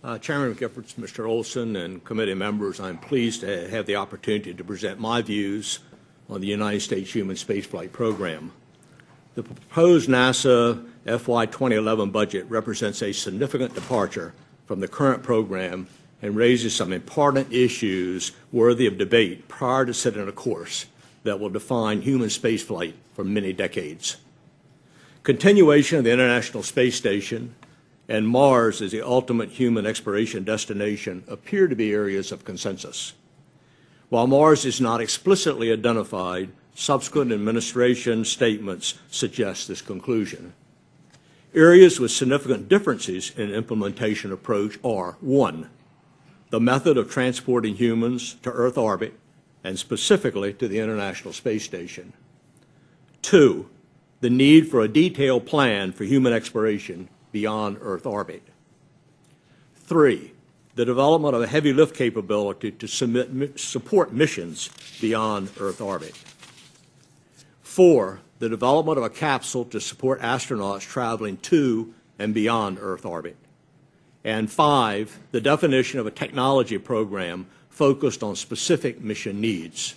Chairman Giffords, Mr. Olson, and committee members, I'm pleased to have the opportunity to present my views on the United States human spaceflight program. The proposed NASA FY 2011 budget represents a significant departure from the current program and raises some important issues worthy of debate prior to setting a course that will define human spaceflight for many decades. Continuation of the International Space Station and Mars as the ultimate human exploration destination appear to be areas of consensus. While Mars is not explicitly identified, subsequent administration statements suggest this conclusion. Areas with significant differences in implementation approach are: 1, the method of transporting humans to Earth orbit, and specifically to the International Space Station. 2, the need for a detailed plan for human exploration beyond Earth orbit. 3, the development of a heavy lift capability to support missions beyond Earth orbit. 4, the development of a capsule to support astronauts traveling to and beyond Earth orbit. And 5, the definition of a technology program focused on specific mission needs.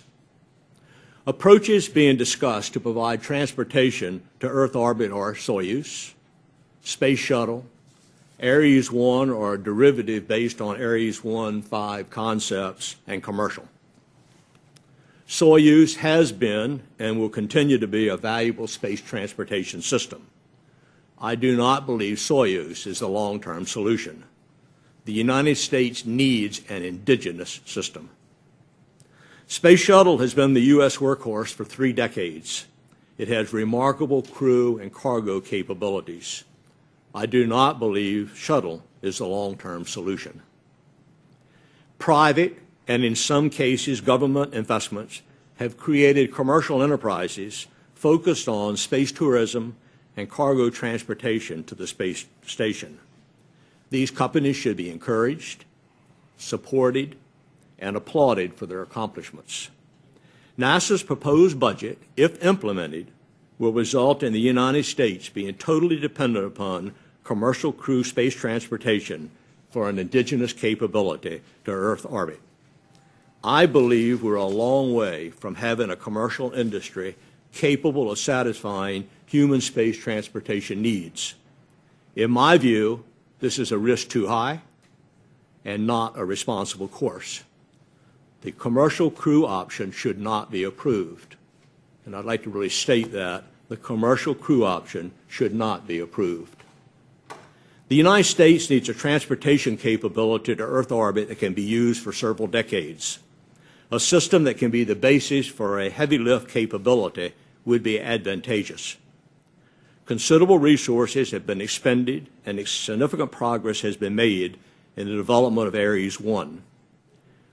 Approaches being discussed to provide transportation to Earth orbit are Soyuz, Space Shuttle, Ares 1 or a derivative based on Ares 1.5 concepts, and commercial. Soyuz has been and will continue to be a valuable space transportation system. I do not believe Soyuz is the long-term solution. The United States needs an indigenous system. Space Shuttle has been the U.S. workhorse for 3 decades. It has remarkable crew and cargo capabilities. I do not believe Shuttle is the long-term solution. Private and in some cases government investments have created commercial enterprises focused on space tourism and cargo transportation to the space station. These companies should be encouraged, supported, and applauded for their accomplishments. NASA's proposed budget, if implemented, will result in the United States being totally dependent upon commercial crew space transportation for an indigenous capability to Earth orbit. I believe we're a long way from having a commercial industry capable of satisfying human space transportation needs. In my view, this is a risk too high and not a responsible course. The commercial crew option should not be approved. And I'd like to really state that the commercial crew option should not be approved. The United States needs a transportation capability to Earth orbit that can be used for several decades. A system that can be the basis for a heavy lift capability would be advantageous. Considerable resources have been expended and significant progress has been made in the development of Ares 1.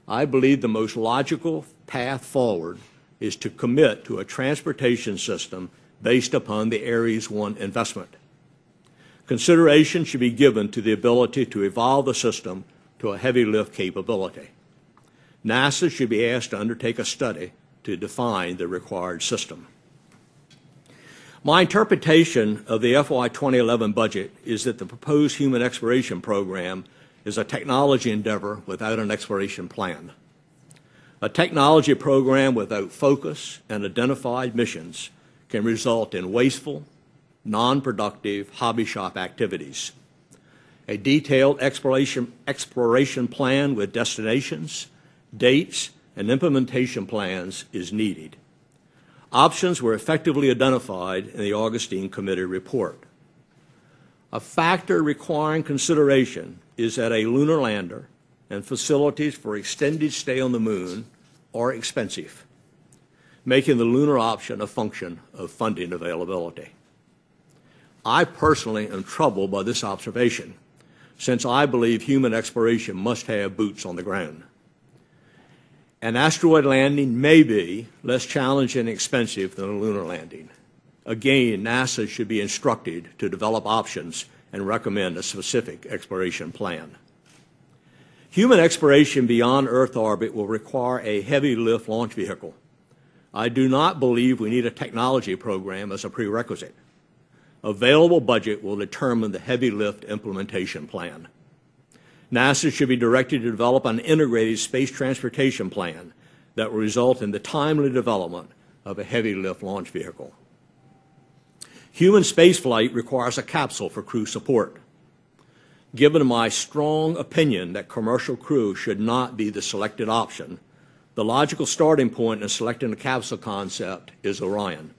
I believe the most logical path forward is to commit to a transportation system based upon the Ares 1 investment. Consideration should be given to the ability to evolve the system to a heavy lift capability. NASA should be asked to undertake a study to define the required system. My interpretation of the FY 2011 budget is that the proposed human exploration program is a technology endeavor without an exploration plan. A technology program without focus and identified missions can result in wasteful, non-productive hobby shop activities. A detailed exploration plan with destinations, dates, and implementation plans is needed. Options were effectively identified in the Augustine Committee report. A factor requiring consideration is that a lunar lander and facilities for extended stay on the moon are expensive, making the lunar option a function of funding availability. I personally am troubled by this observation, since I believe human exploration must have boots on the ground. An asteroid landing may be less challenging and expensive than a lunar landing. Again, NASA should be instructed to develop options and recommend a specific exploration plan. Human exploration beyond Earth orbit will require a heavy lift launch vehicle. I do not believe we need a technology program as a prerequisite. Available budget will determine the heavy lift implementation plan. NASA should be directed to develop an integrated space transportation plan that will result in the timely development of a heavy-lift launch vehicle. Human spaceflight requires a capsule for crew support. Given my strong opinion that commercial crew should not be the selected option, the logical starting point in selecting a capsule concept is Orion.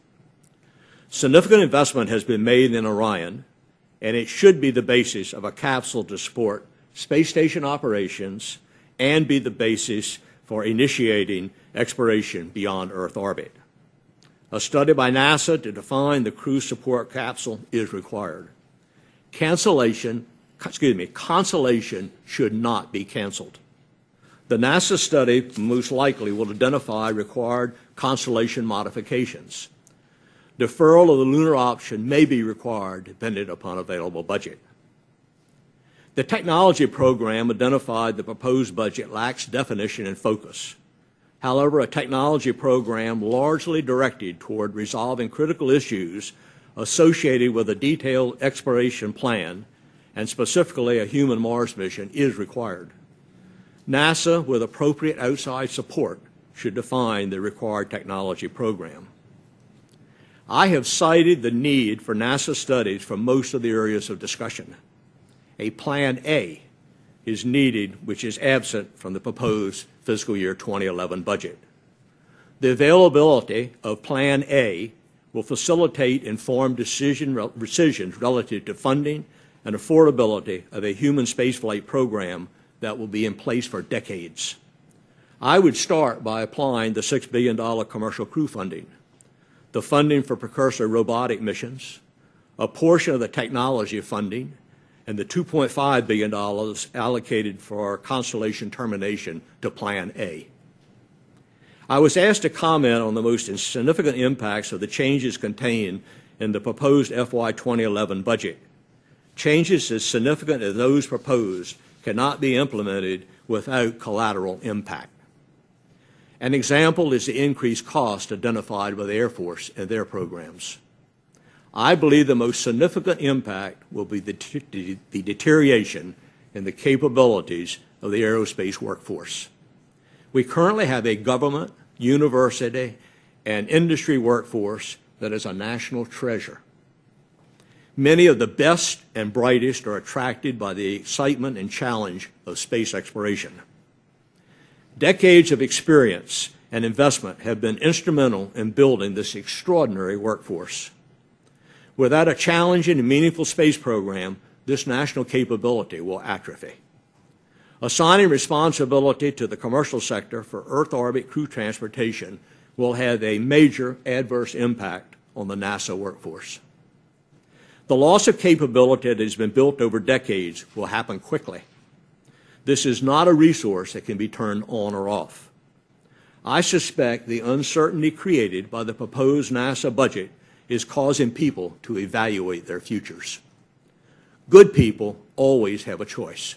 Significant investment has been made in Orion, and it should be the basis of a capsule to support space station operations and be the basis for initiating exploration beyond Earth orbit. A study by NASA to define the crew support capsule is required. Constellation should not be canceled. The NASA study most likely will identify required constellation modifications. Deferral of the lunar option may be required depending upon available budget. The technology program identified the proposed budget lacks definition and focus. However, a technology program largely directed toward resolving critical issues associated with a detailed exploration plan, and specifically a human Mars mission, is required. NASA, with appropriate outside support, should define the required technology program. I have cited the need for NASA studies for most of the areas of discussion. A Plan A is needed, which is absent from the proposed fiscal year 2011 budget. The availability of Plan A will facilitate informed decisions relative to funding and affordability of a human spaceflight program that will be in place for decades. I would start by applying the $6 billion commercial crew funding, the funding for precursor robotic missions, a portion of the technology funding, and the $2.5 billion allocated for constellation termination to Plan A. I was asked to comment on the most significant impacts of the changes contained in the proposed FY 2011 budget. Changes as significant as those proposed cannot be implemented without collateral impact. An example is the increased cost identified by the Air Force and their programs. I believe the most significant impact will be the deterioration in the capabilities of the aerospace workforce. We currently have a government, university, and industry workforce that is a national treasure. Many of the best and brightest are attracted by the excitement and challenge of space exploration. Decades of experience and investment have been instrumental in building this extraordinary workforce. Without a challenging and meaningful space program, this national capability will atrophy. Assigning responsibility to the commercial sector for Earth orbit crew transportation will have a major adverse impact on the NASA workforce. The loss of capability that has been built over decades will happen quickly. This is not a resource that can be turned on or off. I suspect the uncertainty created by the proposed NASA budget is causing people to evaluate their futures. Good people always have a choice.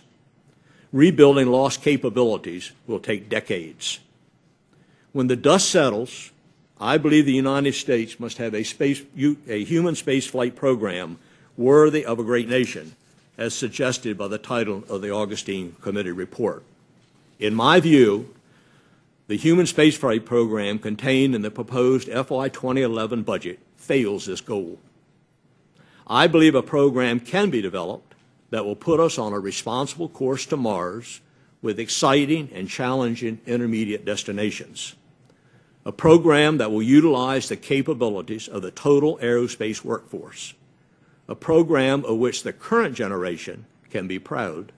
Rebuilding lost capabilities will take decades. When the dust settles, I believe the United States must have a human spaceflight program worthy of a great nation, as suggested by the title of the Augustine Committee report. In my view, the human spaceflight program contained in the proposed FY 2011 budget fails this goal. I believe a program can be developed that will put us on a responsible course to Mars with exciting and challenging intermediate destinations. A program that will utilize the capabilities of the total aerospace workforce. A program of which the current generation can be proud.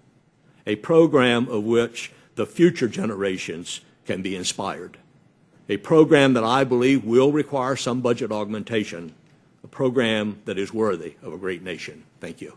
A program of which the future generations can be inspired. A program that I believe will require some budget augmentation. A program that is worthy of a great nation. Thank you.